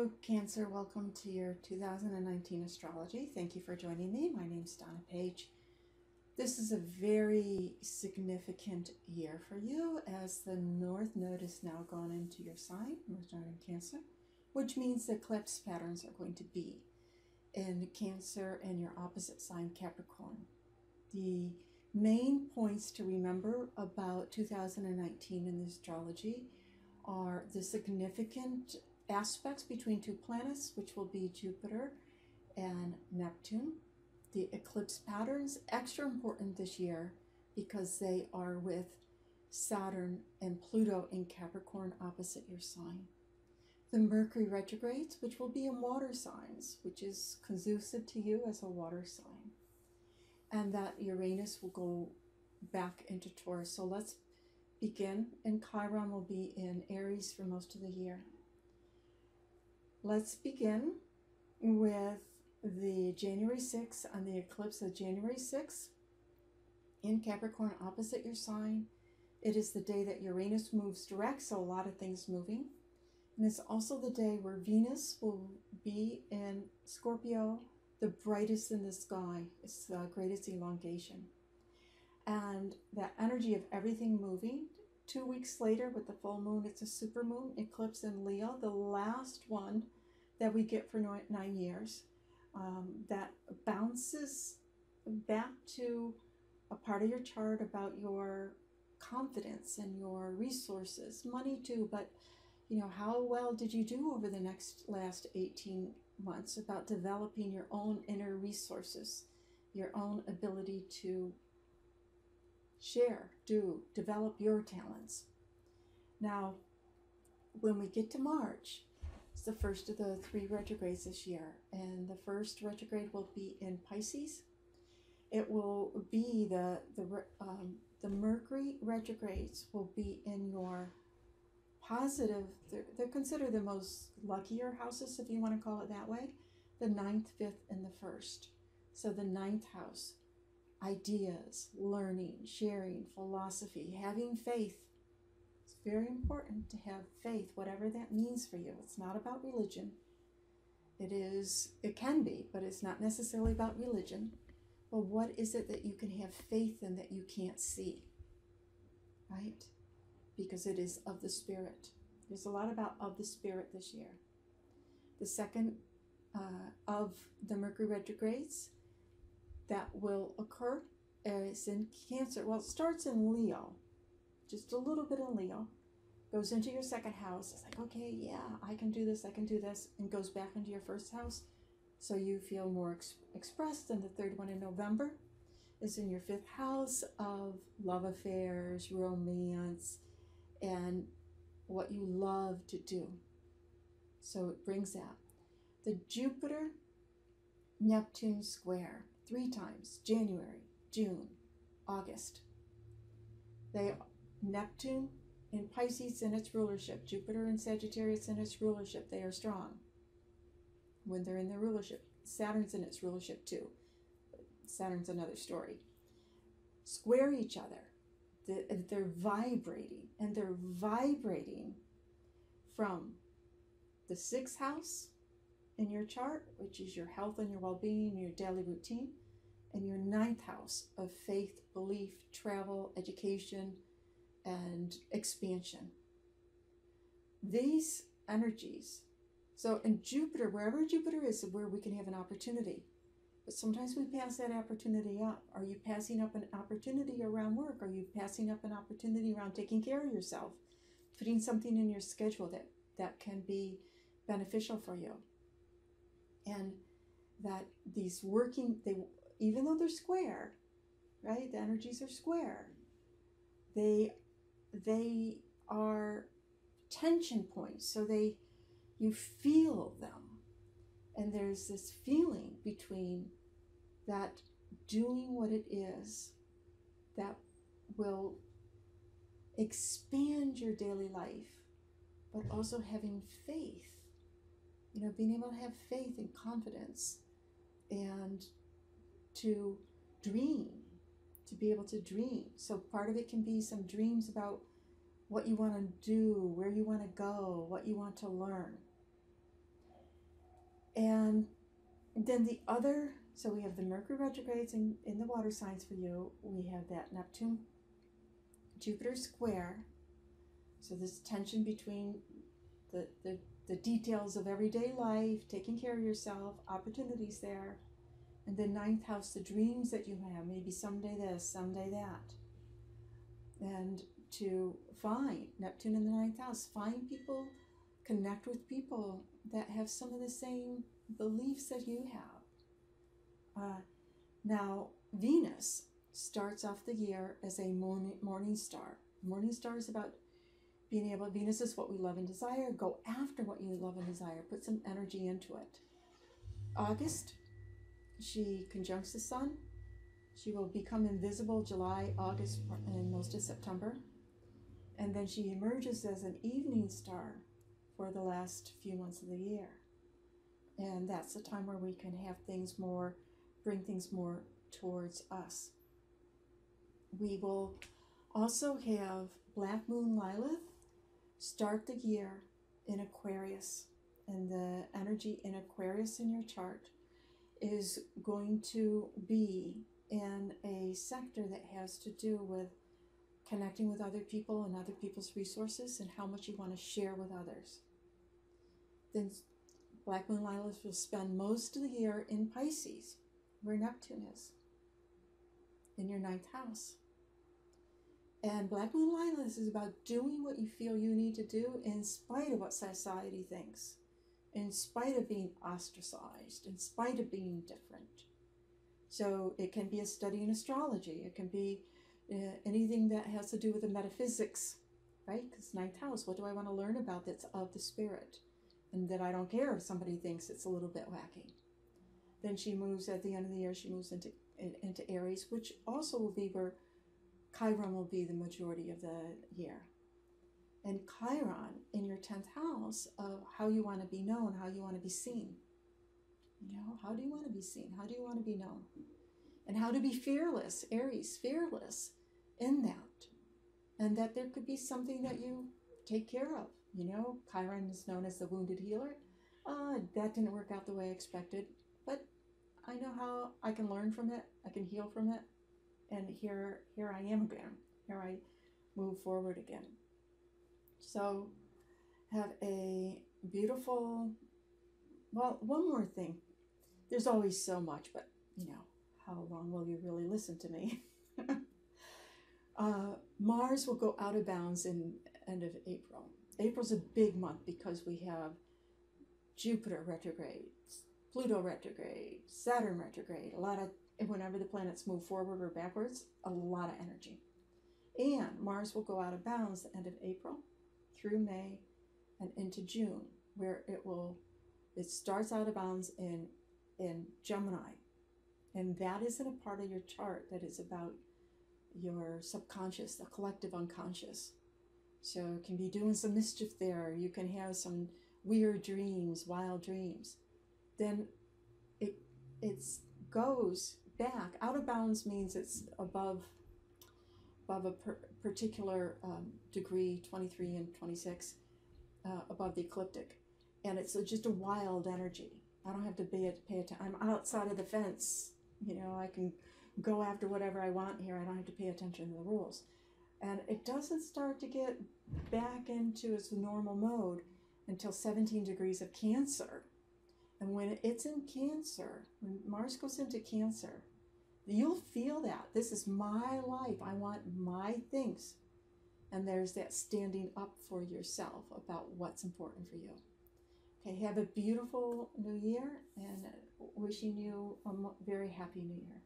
Hello, Cancer. Welcome to your 2019 astrology. Thank you for joining me. My name's Donna Page. This is a very significant year for you as the North Node is now gone into your sign, North Node in Cancer, which means the eclipse patterns are going to be in Cancer and your opposite sign, Capricorn. The main points to remember about 2019 in the astrology are the significant aspects between two planets, which will be Jupiter and Neptune. The eclipse patterns, extra important this year because they are with Saturn and Pluto in Capricorn opposite your sign. The Mercury retrogrades, which will be in water signs, which is conducive to you as a water sign. And that Uranus will go back into Taurus. So let's begin. And Chiron will be in Aries for most of the year. Let's begin with the January 6th and the eclipse of January 6th in Capricorn opposite your sign. It is the day that Uranus moves direct, so a lot of things moving. And it's also the day where Venus will be in Scorpio, the brightest in the sky. It's the greatest elongation. And that energy of everything moving. 2 weeks later with the full moon, it's a supermoon eclipse in Leo, the last one that we get for 9 years. That bounces back to a part of your chart about your confidence and your resources, money too, but how well did you do over the last 18 months about developing your own inner resources, your own ability to share, develop your talents. Now, when we get to March, it's the first of the 3 retrogrades this year, and the first retrograde will be in Pisces. It will be the Mercury retrogrades will be in your positive, they're considered the most luckier houses, if you want to call it that way, the 9th, 5th, and the 1st. So the 9th house, ideas, learning, sharing, philosophy, having faith. It's very important to have faith, whatever that means for you. It's not about religion. It can be, but it's not necessarily about religion. But what is it that you can have faith in that you can't see, right? Because it is of the spirit. There's a lot about of the spirit this year. The second of the Mercury retrogrades that will occur is in Cancer. Well, it starts in Leo, just a little bit in Leo, goes into your second house. It's like, okay, yeah, I can do this, and goes back into your first house. So you feel more expressed. And the third one in November is in your 5th house of love affairs, romance, and what you love to do. So it brings that. The Jupiter Neptune square 3 times, January, June, August. Neptune in Pisces in its rulership, Jupiter in Sagittarius in its rulership, they are strong when they're in their rulership. Saturn's in its rulership too. Saturn's another story. Square each other. They're vibrating, and they're vibrating from the 6th house in your chart, which is your health and your well-being, your daily routine, and your 9th house of faith, belief, travel, education, and expansion. These energies, so in Jupiter, wherever Jupiter is where we can have an opportunity. But sometimes we pass that opportunity up. Are you passing up an opportunity around work? Are you passing up an opportunity around taking care of yourself? Putting something in your schedule that can be beneficial for you. And that these even though they're square, right? The energies are square. They are tension points. So you feel them. And there's this feeling between that doing what it is that will expand your daily life, but also having faith, being able to have faith and confidence and to dream, to be able to dream. So part of it can be some dreams about what you want to do, where you want to go, what you want to learn. Then the other, so we have the Mercury retrogrades in the water signs for you. We have that Neptune Jupiter square. So this tension between the details of everyday life, taking care of yourself, opportunities there. And then ninth house, the dreams that you have, maybe someday this, someday that. And to find Neptune in the ninth house, find people, connect with people that have some of the same beliefs that you have. Now, Venus starts off the year as a morning star. Morning star is about being able, Venus is what we love and desire. Go after what you love and desire. Put some energy into it. August, she conjuncts the sun. She will become invisible July, August, and most of September. And then she emerges as an evening star for the last few months of the year. And that's the time where we can have things more, bring things more towards us. We will also have Black Moon Lilith start the year in Aquarius. And the energy in Aquarius in your chart is going to be in a sector that has to do with connecting with other people and other people's resources and how much you want to share with others. Then Black Moon Lilith will spend most of the year in Pisces, where Neptune is, in your ninth house. And Black Moon Lilith is about doing what you feel you need to do in spite of what society thinks, in spite of being ostracized, in spite of being different. So it can be a study in astrology. It can be anything that has to do with the metaphysics, right? Because ninth house, what do I want to learn about that's of the spirit? And that I don't care if somebody thinks it's a little bit wacky. Then she moves at the end of the year, she moves into Aries, which also will be where Chiron will be the majority of the year. And Chiron in your 10th house of how you want to be known, how you want to be seen. You know, how do you want to be seen? How do you want to be known? And how to be fearless, Aries, fearless in that. And that there could be something that you take care of. You know, Chiron is known as the wounded healer. That didn't work out the way I expected, but I know how I can learn from it. I can heal from it. And here I am again. Here I move forward again. So have a beautiful, well, one more thing. There's always so much, but you know, how long will you really listen to me? Mars will go out of bounds in end of April. April's a big month because we have Jupiter retrograde, Pluto retrograde, Saturn retrograde, a lot of, whenever the planets move forward or backwards, a lot of energy. And Mars will go out of bounds the end of April through May and into June, where it starts out of bounds in Gemini. And that isn't a part of your chart that is about your subconscious, the collective unconscious. So it can be doing some mischief there. You can have some weird dreams, wild dreams. Then it goes back. Out of bounds means it's above a particular degree, 23 and 26, above the ecliptic. And it's just a wild energy. I don't have to pay attention. I'm outside of the fence. You know, I can go after whatever I want here. I don't have to pay attention to the rules. And it doesn't start to get back into its normal mode until 17 degrees of Cancer. And when it's in Cancer, when Mars goes into Cancer, you'll feel that. This is my life. I want my things. And there's that standing up for yourself about what's important for you. Okay, have a beautiful new year and wishing you a very happy new year.